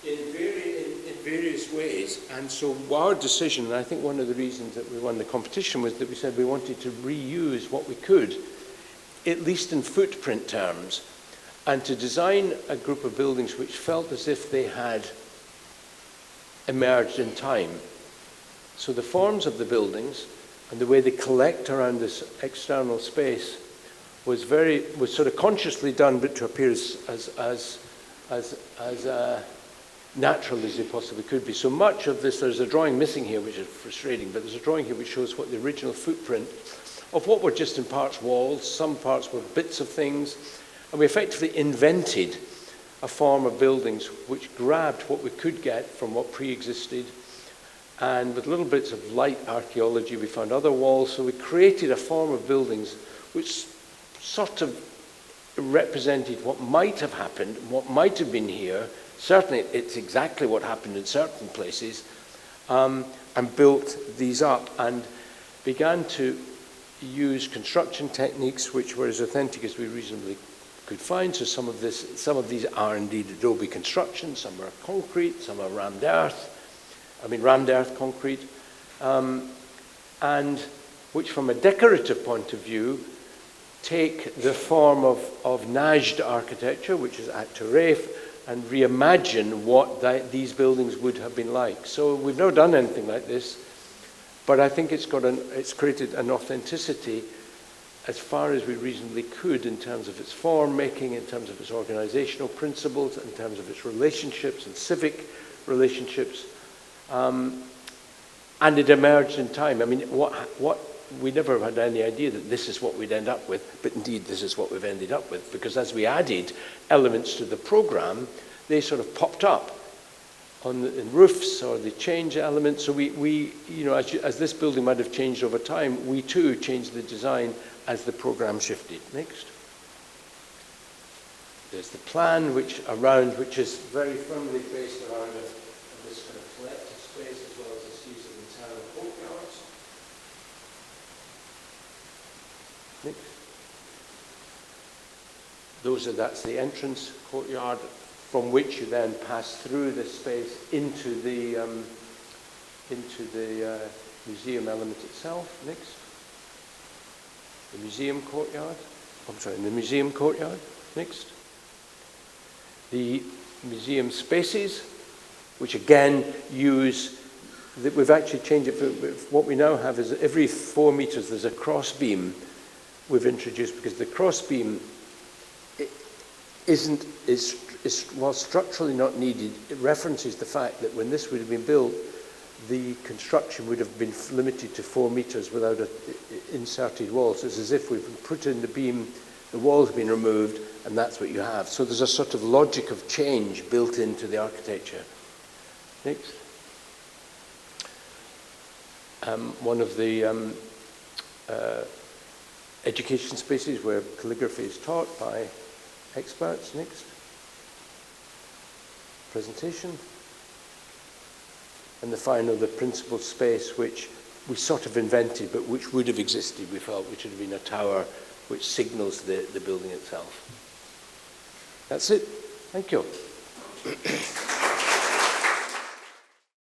in various ways. And so our decision, and I think one of the reasons that we won the competition, was that we said we wanted to reuse what we could, at least in footprint terms, and to design a group of buildings which felt as if they had emerged in time. So the forms of the buildings and the way they collect around this external space was sort of consciously done, but to appear as natural as they possibly could be. So much of this, there's a drawing missing here, which is frustrating, but there's a drawing here which shows what the original footprint of what were just in parts walls, some parts were bits of things, and we effectively invented a form of buildings which grabbed what we could get from what pre-existed, and with little bits of light archaeology we found other walls, so we created a form of buildings which sort of represented what might have happened, what might have been here. Certainly it's exactly what happened in certain places, and built these up and began to use construction techniques which were as authentic as we reasonably could find. So some of these are indeed adobe construction, some are concrete, some are rammed earth concrete, and which from a decorative point of view take the form of Najd architecture, which is at Turayf, and reimagine what these buildings would have been like. So we've never done anything like this, but I think it's created an authenticity as far as we reasonably could in terms of its form making, in terms of its organizational principles, in terms of its relationships and civic relationships. And it emerged in time. I mean, we never had any idea that this is what we'd end up with, but indeed this is what we've ended up with, because as we added elements to the program, they sort of popped up in roofs, or they change elements. So we as this building might have changed over time, we too changed the design as the program shifted. Next. There's the plan, which is very firmly based around this kind of collective space, as well as this use of internal courtyards. Next. That's the entrance courtyard, from which you then pass through this space into the museum element itself. Next. The museum courtyard. The museum courtyard. Next. The museum spaces, which again we've actually changed it. What we now have is every 4 meters there's a cross beam we've introduced, because the cross beam is while structurally not needed, it references the fact that when this would have been built, the construction would have been limited to 4 meters without inserted walls. It's as if we've put in the beam, the wall's been removed, and that's what you have. So there's a sort of logic of change built into the architecture. Next. One of the education spaces where calligraphy is taught by experts. Next. Presentation. And the principal space, which we sort of invented, but which would have existed, we felt, which would have been a tower which signals the building itself. That's it. Thank you.